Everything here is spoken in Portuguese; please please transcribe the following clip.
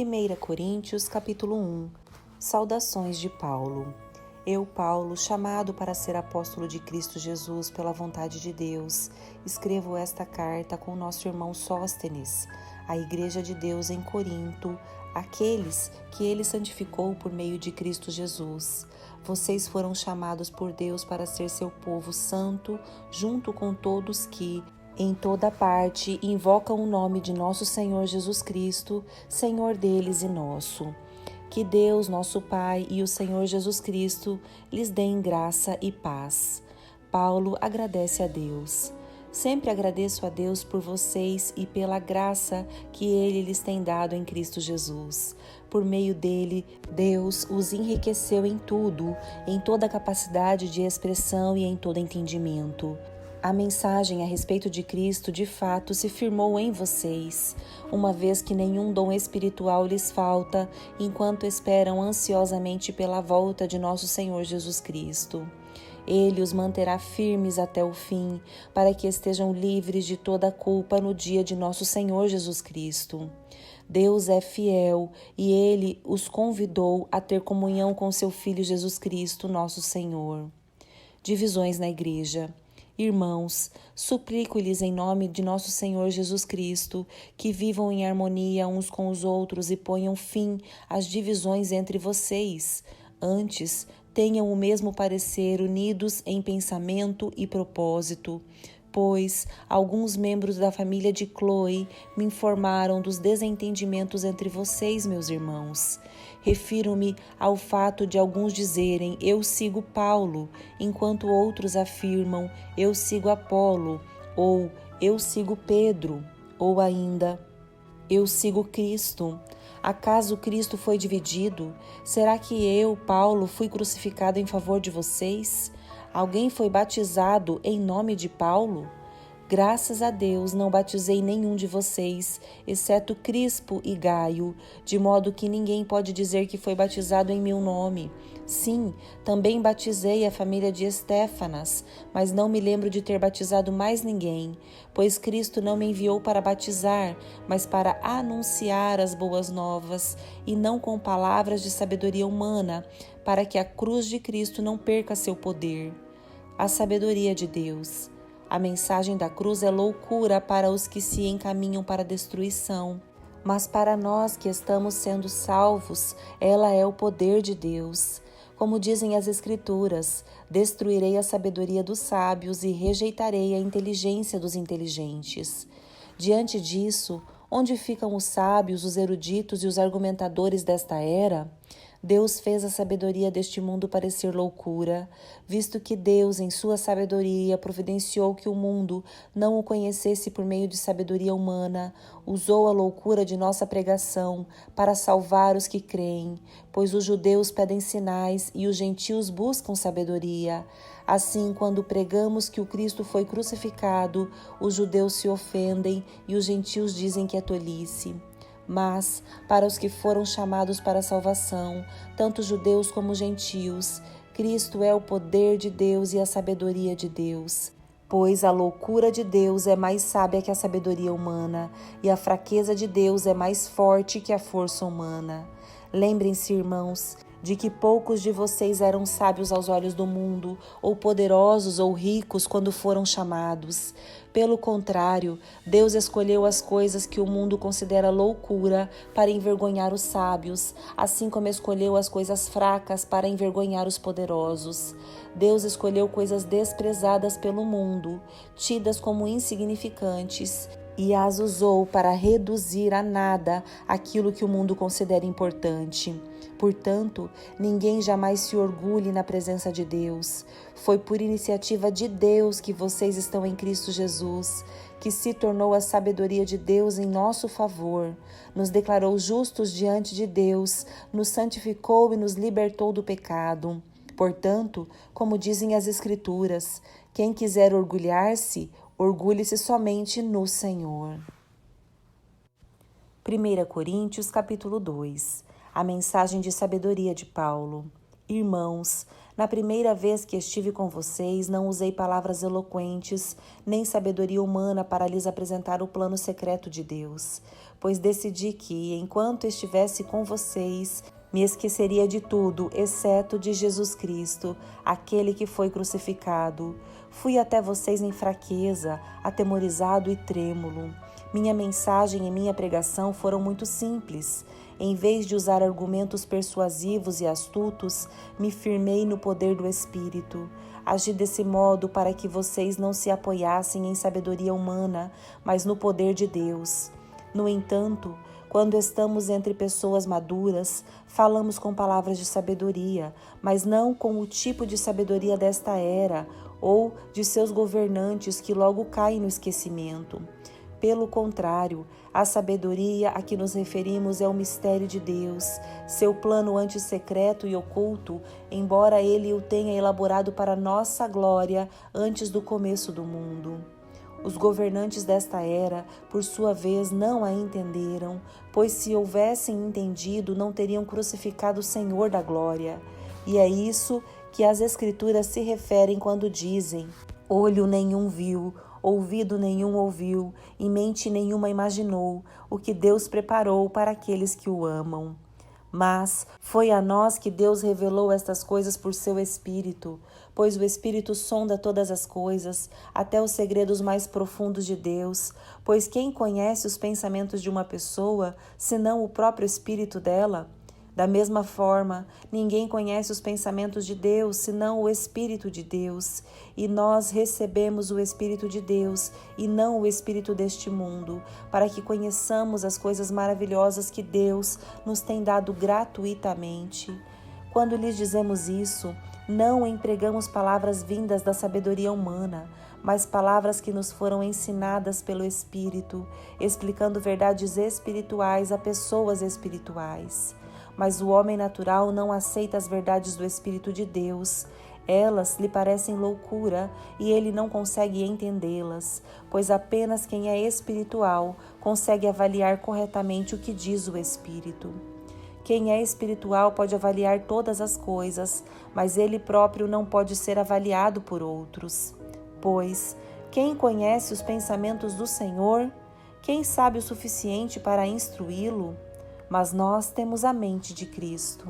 1 Coríntios, capítulo 1. Saudações de Paulo. Eu, Paulo, chamado para ser apóstolo de Cristo Jesus pela vontade de Deus, escrevo esta carta com nosso irmão Sóstenes, à Igreja de Deus em Corinto, aqueles que ele santificou por meio de Cristo Jesus. Vocês foram chamados por Deus para ser seu povo santo, junto com todos que, em toda parte, invocam o nome de nosso Senhor Jesus Cristo, Senhor deles e nosso. Que Deus, nosso Pai, e o Senhor Jesus Cristo lhes deem graça e paz. Paulo agradece a Deus. Sempre agradeço a Deus por vocês e pela graça que Ele lhes tem dado em Cristo Jesus. Por meio dele, Deus os enriqueceu em tudo, em toda capacidade de expressão e em todo entendimento. A mensagem a respeito de Cristo, de fato, se firmou em vocês, uma vez que nenhum dom espiritual lhes falta, enquanto esperam ansiosamente pela volta de nosso Senhor Jesus Cristo. Ele os manterá firmes até o fim, para que estejam livres de toda culpa no dia de nosso Senhor Jesus Cristo. Deus é fiel e Ele os convidou a ter comunhão com seu Filho Jesus Cristo, nosso Senhor. Divisões na Igreja. Irmãos, suplico-lhes em nome de nosso Senhor Jesus Cristo que vivam em harmonia uns com os outros e ponham fim às divisões entre vocês. Antes, tenham o mesmo parecer, unidos em pensamento e propósito. Pois alguns membros da família de Cloe me informaram dos desentendimentos entre vocês, meus irmãos. Refiro-me ao fato de alguns dizerem, eu sigo Paulo, enquanto outros afirmam, eu sigo Apolo, ou eu sigo Pedro, ou ainda, eu sigo Cristo. Acaso Cristo foi dividido? Será que eu, Paulo, fui crucificado em favor de vocês? Alguém foi batizado em nome de Paulo? Graças a Deus não batizei nenhum de vocês, exceto Crispo e Gaio, de modo que ninguém pode dizer que foi batizado em meu nome. Sim, também batizei a família de Estéfanas, mas não me lembro de ter batizado mais ninguém, pois Cristo não me enviou para batizar, mas para anunciar as boas novas, e não com palavras de sabedoria humana, para que a cruz de Cristo não perca seu poder. A sabedoria de Deus. A mensagem da cruz é loucura para os que se encaminham para a destruição, mas para nós que estamos sendo salvos, ela é o poder de Deus. Como dizem as Escrituras, destruirei a sabedoria dos sábios e rejeitarei a inteligência dos inteligentes. Diante disso, onde ficam os sábios, os eruditos e os argumentadores desta era? Deus fez a sabedoria deste mundo parecer loucura, visto que Deus, em sua sabedoria, providenciou que o mundo não o conhecesse por meio de sabedoria humana, usou a loucura de nossa pregação para salvar os que creem, pois os judeus pedem sinais e os gentios buscam sabedoria. Assim, quando pregamos que o Cristo foi crucificado, os judeus se ofendem e os gentios dizem que é tolice. Mas, para os que foram chamados para a salvação, tanto judeus como gentios, Cristo é o poder de Deus e a sabedoria de Deus. Pois a loucura de Deus é mais sábia que a sabedoria humana, e a fraqueza de Deus é mais forte que a força humana. Lembrem-se, irmãos, de que poucos de vocês eram sábios aos olhos do mundo, ou poderosos ou ricos quando foram chamados. Pelo contrário, Deus escolheu as coisas que o mundo considera loucura para envergonhar os sábios, assim como escolheu as coisas fracas para envergonhar os poderosos. Deus escolheu coisas desprezadas pelo mundo, tidas como insignificantes, e as usou para reduzir a nada aquilo que o mundo considera importante. Portanto, ninguém jamais se orgulhe na presença de Deus. Foi por iniciativa de Deus que vocês estão em Cristo Jesus, que se tornou a sabedoria de Deus em nosso favor, nos declarou justos diante de Deus, nos santificou e nos libertou do pecado. Portanto, como dizem as Escrituras, quem quiser orgulhar-se, orgulhe-se somente no Senhor. 1 Coríntios, capítulo 2. A mensagem de sabedoria de Paulo. Irmãos, Na primeira vez que estive com vocês, não usei palavras eloquentes, nem sabedoria humana para lhes apresentar o plano secreto de Deus, pois decidi que, enquanto estivesse com vocês, me esqueceria de tudo, exceto de Jesus Cristo, aquele que foi crucificado. Fui até vocês em fraqueza, atemorizado e trêmulo. Minha mensagem e minha pregação foram muito simples. Em vez de usar argumentos persuasivos e astutos, me firmei no poder do Espírito. Agi desse modo para que vocês não se apoiassem em sabedoria humana, mas no poder de Deus. No entanto, quando estamos entre pessoas maduras, falamos com palavras de sabedoria, mas não com o tipo de sabedoria desta era ou de seus governantes que logo caem no esquecimento. Pelo contrário, a sabedoria a que nos referimos é o mistério de Deus, seu plano antissecreto e oculto, embora ele o tenha elaborado para nossa glória antes do começo do mundo. Os governantes desta era, por sua vez, não a entenderam, pois se houvessem entendido, não teriam crucificado o Senhor da glória. E é isso que as Escrituras se referem quando dizem: olho nenhum viu, ouvido nenhum ouviu, e mente nenhuma imaginou o que Deus preparou para aqueles que o amam. Mas foi a nós que Deus revelou estas coisas por seu Espírito, pois o Espírito sonda todas as coisas, até os segredos mais profundos de Deus, pois quem conhece os pensamentos de uma pessoa, senão o próprio Espírito dela? Da mesma forma, ninguém conhece os pensamentos de Deus, senão o Espírito de Deus. E nós recebemos o Espírito de Deus, e não o espírito deste mundo, para que conheçamos as coisas maravilhosas que Deus nos tem dado gratuitamente. Quando lhes dizemos isso, não empregamos palavras vindas da sabedoria humana, mas palavras que nos foram ensinadas pelo Espírito, explicando verdades espirituais a pessoas espirituais. Mas o homem natural não aceita as verdades do Espírito de Deus. Elas lhe parecem loucura e ele não consegue entendê-las, pois apenas quem é espiritual consegue avaliar corretamente o que diz o Espírito. Quem é espiritual pode avaliar todas as coisas, mas ele próprio não pode ser avaliado por outros. Pois, quem conhece os pensamentos do Senhor? Quem sabe o suficiente para instruí-lo? Mas nós temos a mente de Cristo.